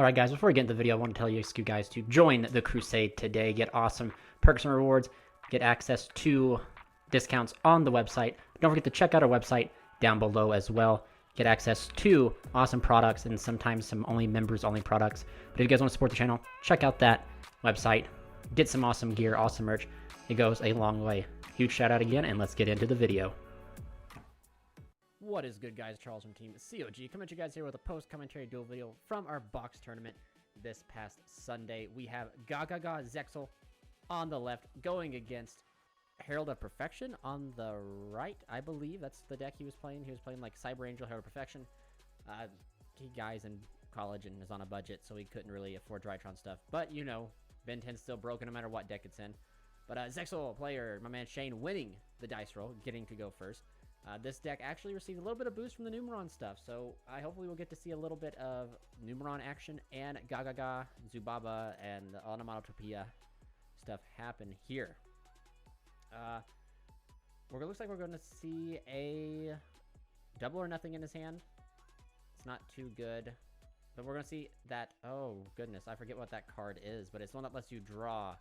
Alright guys, before we get into the video, I want to tell you guys to join the crusade today, get awesome perks and rewards, get access to discounts on the website. Don't forget to check out our website down below as well. Get access to awesome products and sometimes some only members-only products. But if you guys want to support the channel, check out that website. Get some awesome gear, awesome merch. It goes a long way. Huge shout out again, and let's get into the video. What is good, guys? Charles from Team COG coming at you guys here with a post-commentary duel video from our box tournament this past Sunday. We have GaGaGa Zexal on the left going against Herald of Perfection on the right. I believe that's the deck he was playing. He was playing like Cyber Angel, Herald of Perfection. He guy's in college and is on a budget, so he couldn't really afford Drytron stuff. But you know, Ben 10's still broken no matter what deck it's in. But Zexal player, my man Shane, winning the dice roll, getting to go first. This deck actually received a little bit of boost from the Numeron stuff, so I hopefully will get to see a little bit of Numeron action and GaGaGa, Zubaba, and the Onomatopoeia stuff happen here. Looks like we're going to see a double or nothing in his hand. It's not too good, but we're going to see that. Oh goodness, I forget what that card is, but it's one that lets you draw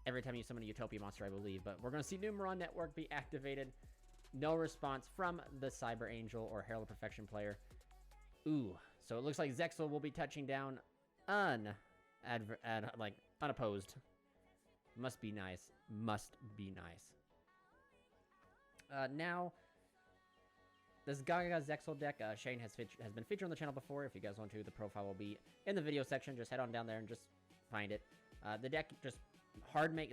every time you summon a Utopia monster, I believe. But we're going to see Numeron Network be activated. No response from the Cyber Angel or Herald of Perfection player. Ooh, so it looks like Zexal will be touching down unopposed. Must be nice. Must be nice. Now, this GaGaGa Zexal deck, Shane has been featured on the channel before. If you guys want to, the profile will be in the video section. Just head on down there and just find it. The deck just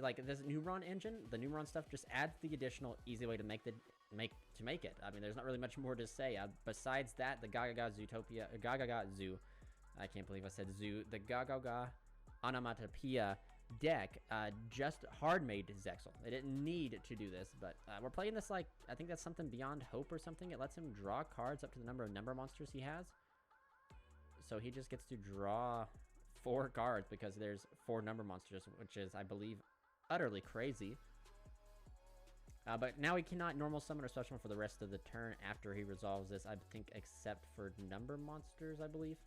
like this Numeron engine, the Numeron stuff just adds the additional easy way to make it. I mean, there's not really much more to say. Besides that, the GaGaGa Zootopia, GaGaGa Zoo, I can't believe I said Zoo, the GaGaGa Onomatopoeia deck just hard made Zexal. It didn't need to do this, but we're playing this like, I think that's something beyond hope or something. It lets him draw cards up to the number of number monsters he has. So he just gets to draw 4 cards because there's 4 number monsters, which is, I believe, utterly crazy. But now he cannot normal summon or special summon for the rest of the turn after he resolves this, I think, except for number monsters, I believe.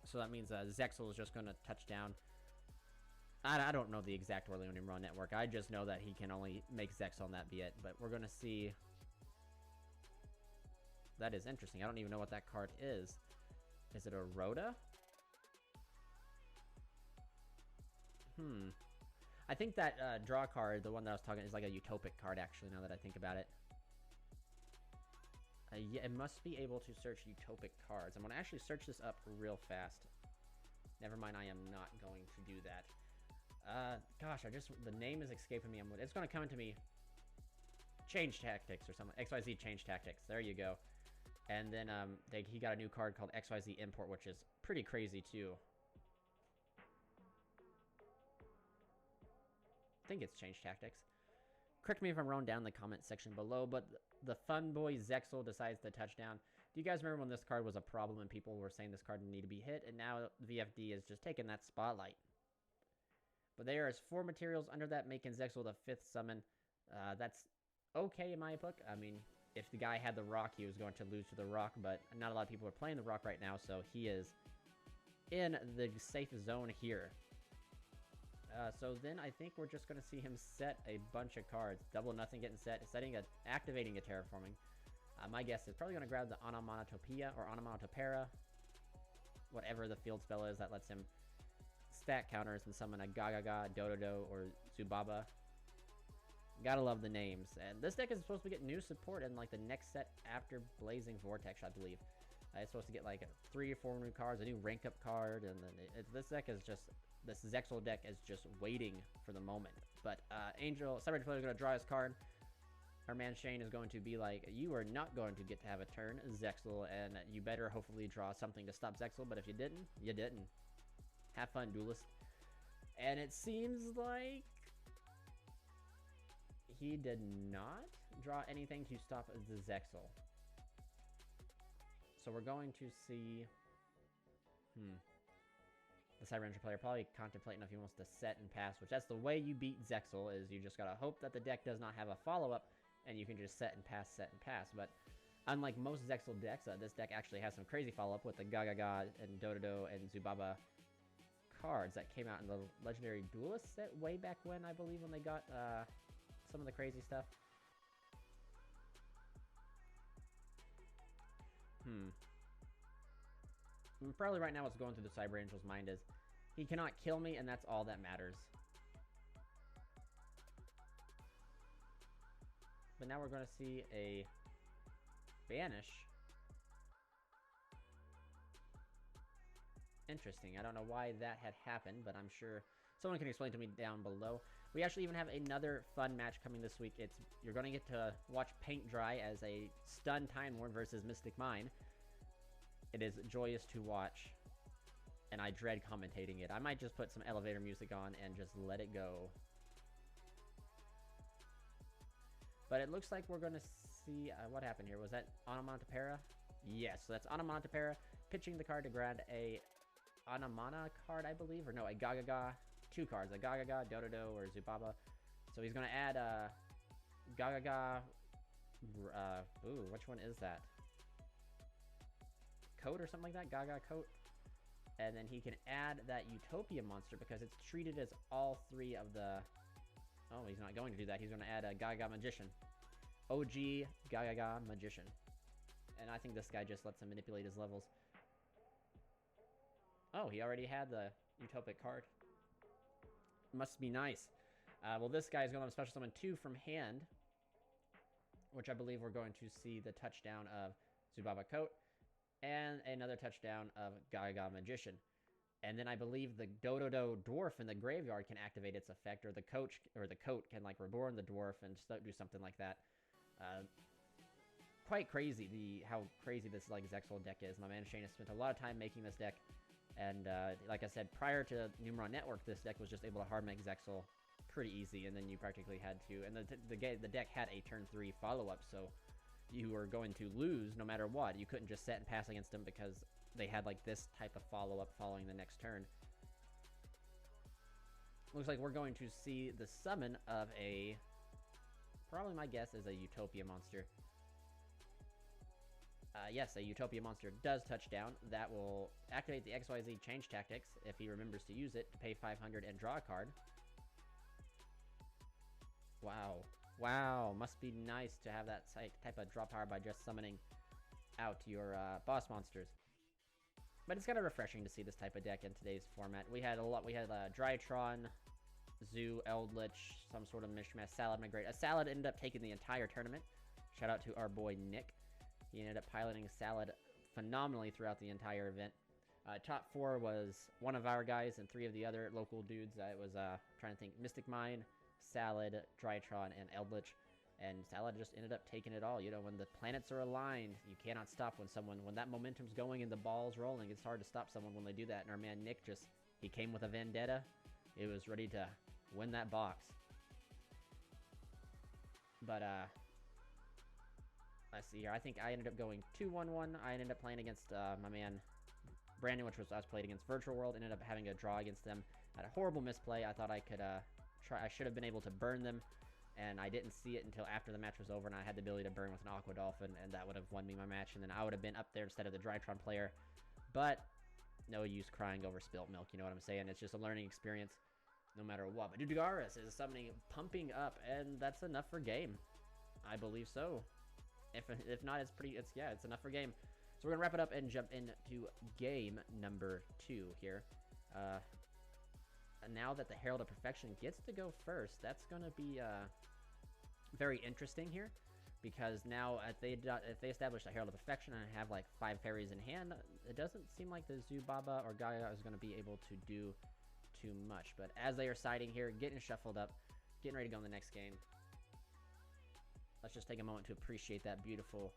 So that means Zexal is just going to touch down. I don't know the exact wording on Numeron Network. I just know that he can only make Zexal and that be it. But we're going to see. That is interesting. I don't even know what that card is. Is it a Rhoda? I think that draw card, the one that I was talking, is like a utopic card, actually, now that I think about it. Yeah, it must be able to search utopic cards. I'm going to actually search this up real fast. Never mind, I am not going to do that. Gosh, the name is escaping me. It's going to come to me. Change Tactics or something. XYZ Change Tactics. There you go. And then he got a new card called XYZ Import, which is pretty crazy, too. I think it's Change Tactics. Correct me if I'm wrong down in the comment section below, but the fun boy Zexal decides to touchdown. Do you guys remember when this card was a problem and people were saying this card didn't need to be hit? And now VFD has just taken that spotlight. But there is 4 materials under that, making Zexal the 5th summon. That's okay in my book. I mean, if the guy had the rock, he was going to lose to the rock, but not a lot of people are playing the rock right now, so he is in the safe zone here. So then I think we're just going to see him set a bunch of cards. Double nothing getting set, activating a terraforming. My guess is probably going to grab the Onomatopoeia or Onomatopoeia, whatever the field spell is that lets him stack counters and summon a GaGaGa, Dododo, or Zubaba. Gotta love the names. And this deck is supposed to get new support in like the next set after Blazing Vortex, I believe. It's supposed to get like 3 or 4 new cards, a new rank up card, and then this deck is just. This Zexal deck is just waiting for the moment. But Cyber Angel player is going to draw his card. Our man Shane is going to be like, you are not going to get to have a turn, Zexal, and you better hopefully draw something to stop Zexal. But if you didn't, you didn't. Have fun, duelist. And it seems like he did not draw anything to stop the Zexal. So we're going to see. The Cyber Angel player probably contemplating if he wants to set and pass, which that's the way you beat Zexal, is you just gotta hope that the deck does not have a follow-up, and you can just set and pass, But Unlike most Zexal decks, this deck actually has some crazy follow-up with the GaGaGa and Dododo and Zubaba cards that came out in the Legendary Duelist set way back when, I believe, when they got some of the crazy stuff. Probably right now what's going through the Cyber Angel's mind is, he cannot kill me, and that's all that matters. But now we're going to see a Banish. Interesting. I don't know why that had happened, but I'm sure someone can explain to me down below. We actually even have another fun match coming this week. You're going to get to watch paint dry as a Stun Time Lord versus Mystic Mine. It is joyous to watch, and I dread commentating it. I might just put some elevator music on and just let it go. But it looks like we're going to see... what happened here? Was that Onomatopoeia? Yes, so that's Onomatopoeia. Pitching the card to grab a Anamana card, I believe. Or no, a GaGaGa. 2 cards. A GaGaGa, Dododo, or Zubaba. So he's going to add a GaGaGa... ooh, which one is that? Coat or something like that? GaGa Coat. And then he can add that Utopia monster because it's treated as all 3 of the... Oh, he's not going to do that. He's going to add a GaGaGa Magician. OG GaGaGa Magician. And I think this guy just lets him manipulate his levels. Oh, he already had the Utopic card. Must be nice. Well, this guy is going to have a special summon 2 from hand, which I believe we're going to see the touchdown of Zubaba Coat and another touchdown of GaGaGa Magician. And then I believe the Dododo Dwarf in the graveyard can activate its effect, or the coat can like reborn the dwarf and do something like that. Quite crazy how crazy this like Zexal deck is. My man Shane has spent a lot of time making this deck, and like I said, prior to Numeron Network, this deck was just able to hard make Zexal pretty easy, and then you practically had to. And the deck had a turn 3 follow-up, so you were going to lose no matter what. You couldn't just set and pass against them because they had like this type of follow-up following the next turn. Looks like we're going to see the summon of a... Probably my guess is a Utopia monster. Yes, a Utopia monster does touch down. That will activate the XYZ change tactics if he remembers to use it to pay 500 and draw a card. Wow. Wow, must be nice to have that type of draw power by just summoning out your boss monsters. But it's kind of refreshing to see this type of deck in today's format. We had Drytron, Zoo, Eldritch, some sort of mishmash, Salad Migrate. A Salad ended up taking the entire tournament. Shout out to our boy Nick. He ended up piloting Salad phenomenally throughout the entire event. Top 4 was one of our guys and 3 of the other local dudes. It was, trying to think, Mystic Mine, Salad, Drytron, and Eldritch. And Salad just ended up taking it all. You know, when the planets are aligned, you cannot stop when that momentum's going and the ball's rolling. It's hard to stop someone when they do that. And our man Nick he came with a vendetta. It was ready to win that box. But, let's see here. I think I ended up going 2-1-1. I ended up playing against my man Brandon, which was us played against Virtual World. Ended up having a draw against them. Had a horrible misplay. I thought I could I should have been able to burn them, and I didn't see it until after the match was over, and I had the ability to burn with an Aqua Dolphin, and that would have won me my match, and then I would have been up there instead of the Drytron player. But no use crying over spilt milk, you know what I'm saying? It's just a learning experience no matter what. But Dugaris is summoning Pumping Up, and that's enough for game. I believe so. If not, it's enough for game. So we're going to wrap it up and jump into game number 2 here. Now that the Herald of Perfection gets to go first, that's going to be very interesting here. Because now if they establish the Herald of Perfection and have like 5 fairies in hand, it doesn't seem like the Zubaba or GaGaGa is going to be able to do too much. But as they are siding here, getting shuffled up, getting ready to go in the next game, let's just take a moment to appreciate that beautiful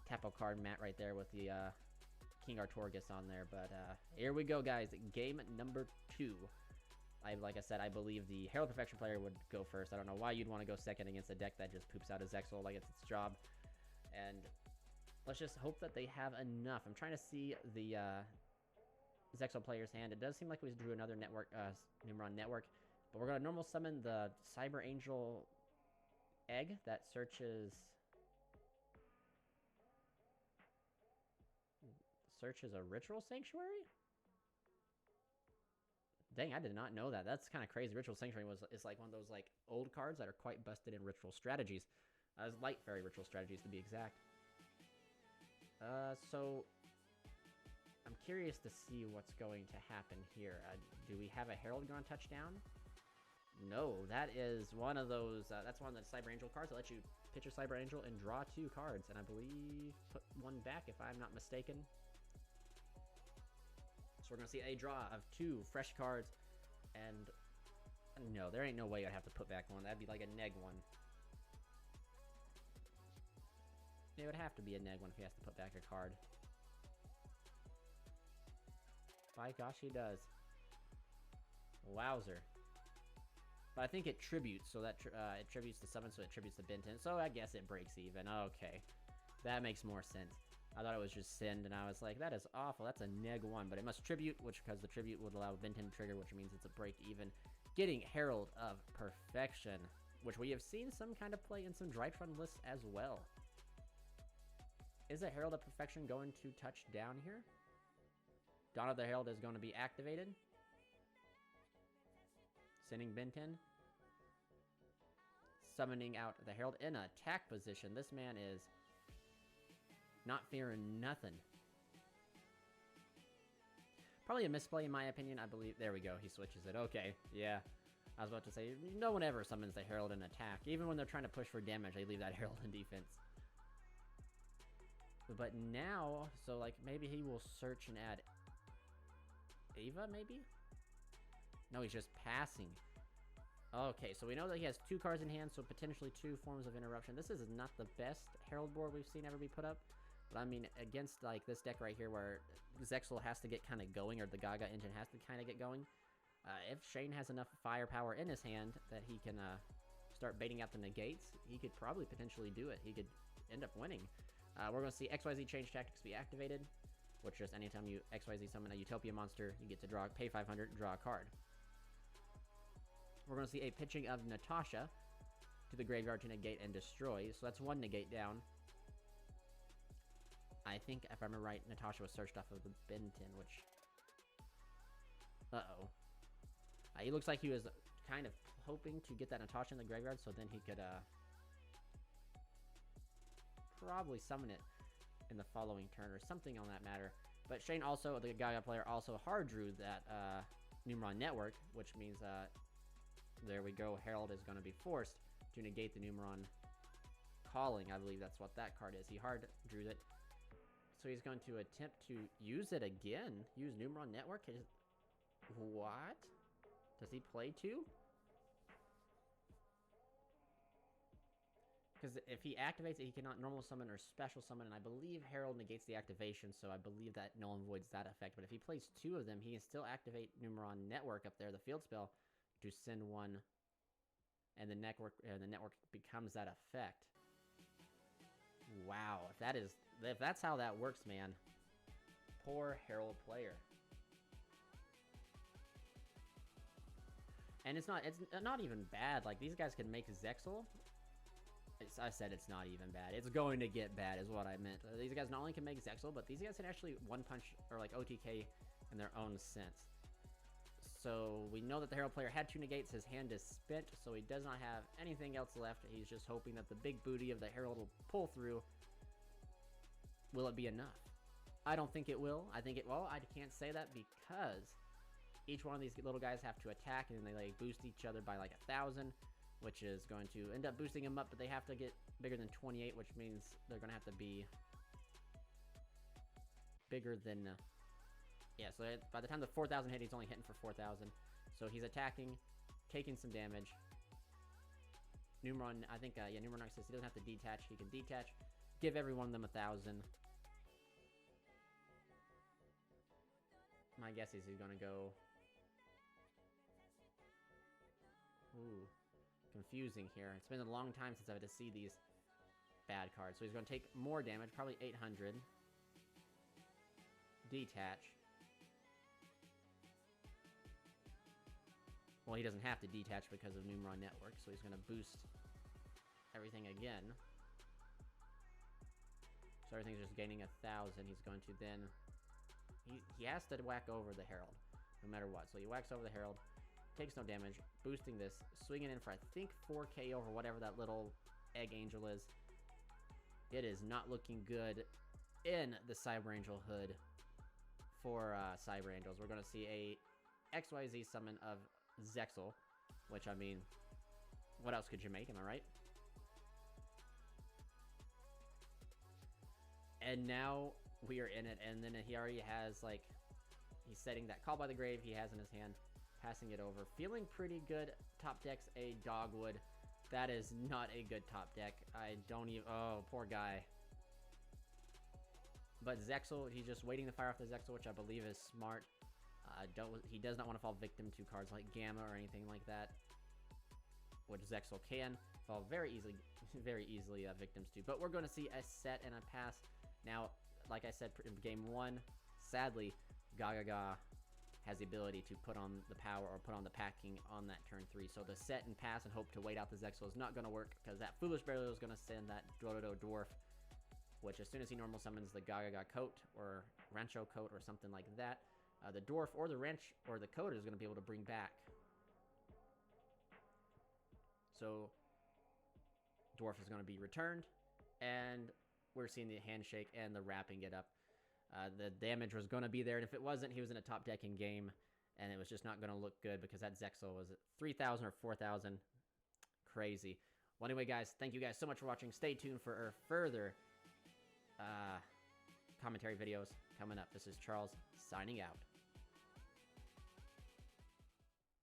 Tapo card mat right there with the King Artorgus on there. But here we go, guys. Game number 2. Like I said, I believe the Herald Perfection player would go first. I don't know why you'd want to go second against a deck that just poops out a Zexal like it's its job. And let's just hope that they have enough. I'm trying to see the Zexal player's hand. It does seem like we drew another Numeron Network. But we're going to normal summon the Cyber Angel egg that searches... searches a Ritual Sanctuary? Dang, I did not know that. That's kind of crazy. Ritual Sanctuary is like one of those like old cards that are quite busted in Ritual Strategies. Light Fairy Ritual Strategies to be exact. So I'm curious to see what's going to happen here. Do we have a Herald going touchdown? No, that is one of those, that's one of the Cyber Angel cards that lets you pitch a Cyber Angel and draw 2 cards, and I believe put one back if I'm not mistaken. So we're going to see a draw of 2 fresh cards, and no, there ain't no way I'd have to put back one. That'd be like a neg one. It would have to be a neg one if he has to put back a card. By gosh, he does. Wowzer. But I think it tributes, so that it tributes to summon, so it tributes to Benton. So I guess it breaks even. Okay. That makes more sense. I thought it was just Send, and I was like, that is awful. That's a neg 1, but it must tribute, which because the tribute would allow Benton to trigger, which means it's a break even. Getting Herald of Perfection, which we have seen some kind of play in some Drytron lists as well. Is a Herald of Perfection going to touch down here? Dawn of the Herald is going to be activated. Sending Benton. Summoning out the Herald in attack position. This man is not fearing nothing. Probably a misplay in my opinion, I believe. There we go, he switches it. Okay, yeah. I was about to say, no one ever summons the Herald in attack. Even when they're trying to push for damage, they leave that Herald in defense. But now, so like maybe he will search and add Ava, maybe? No, he's just passing. Okay, so we know that he has 2 cards in hand, so potentially 2 forms of interruption. This is not the best Herald board we've seen ever be put up. But I mean, against like this deck right here where Zexal has to get kind of going, or the GaGaGa engine has to kind of get going. If Shane has enough firepower in his hand that he can start baiting out the negates, he could probably potentially do it. He could end up winning. We're going to see XYZ Change Tactics be activated, which just anytime you XYZ summon a Utopia monster, you get to draw, pay 500 and draw a card. We're going to see a pitching of Natasha to the graveyard to negate and destroy. So that's 1 negate down. I think, if I remember right, Natasha was searched off of the Benton, which... Uh-oh. He looks like he was kind of hoping to get that Natasha in the graveyard, so then he could, probably summon it in the following turn, or something on that matter. But Shane also, the GaGaGa player, also hard drew that, Numeron Network, which means, there we go, Herald is going to be forced to negate the Numeron Calling. I believe that's what that card is. He hard drew it. So he's going to attempt to use it again. Use Numeron Network. What? Does he play 2? Because if he activates it, he cannot normal summon or special summon, and I believe Herald negates the activation, so I believe that null and voids that effect. But if he plays 2 of them, he can still activate Numeron Network up there, the field spell, to send 1, and the network becomes that effect. Wow, if that's how that works, man. Poor Herald player. And it's not even bad. Like, these guys can make Zexal. I said it's not even bad. It's going to get bad is what I meant. These guys not only can make Zexal, but these guys can actually one-punch or like OTK in their own sense. So we know that the Herald player had 2 negates. His hand is spent, so he does not have anything else left. He's just hoping that the big booty of the Herald will pull through. Will it be enough? I don't think it will. I think it will. I can't say that because each one of these little guys have to attack, and then they like boost each other by like 1,000, which is going to end up boosting them up, but they have to get bigger than 28, which means they're going to have to be bigger than... yeah, so by the time the 4,000 hit, he's only hitting for 4,000. So he's attacking, taking some damage. Numeron, I think, yeah, Numeron says he doesn't have to detach. He can detach, give every one of them 1,000. My guess is he's going to go... Ooh, confusing here. It's been a long time since I've had to see these bad cards. So he's going to take more damage, probably 800. Detach. Well, he doesn't have to detach because of Numeron Network, so he's going to boost everything again. So everything's just gaining 1,000. He's going to then he has to whack over the Herald, no matter what. So he whacks over the Herald, takes no damage, boosting this, swinging in for, I think, 4k over whatever that little Egg Angel is. It is not looking good in the Cyber Angel hood for Cyber Angels. We're going to see a XYZ summon of Zexal, which, I mean, what else could you make, am I right? And now we are in it, and then he already has, like, he's setting that Call by the Grave he has in his hand, passing it over. Feeling pretty good. Top deck's a Dogwood. That is not a good top deck. I don't even... Oh, poor guy. But Zexal, he's just waiting to fire off the Zexal, which I believe is smart. He does not want to fall victim to cards like Gamma or anything like that, which Zexal can fall very easily victims to. But we're going to see a set and a pass. Now, like I said in game 1, sadly, GaGaGa has the ability to put on the power or put on the packing on that turn 3. So the set and pass and hope to wait out the Zexal is not going to work, because that Foolish Burial is going to send that Dodo Dwarf, which as soon as he normal summons the GaGaGa Coat or Rancho Coat or something like that, the Dwarf or the Wrench or the Coat is going to be able to bring back. So Dwarf is going to be returned, and we're seeing the Handshake and the wrapping it up. The damage was going to be there, and if it wasn't, he was in a top deck in game, and it was just not going to look good because that Zexal was at 3,000 or 4,000. Crazy. Well, anyway, guys, thank you guys so much for watching. Stay tuned for our further commentary videos coming up. This is Charles signing out.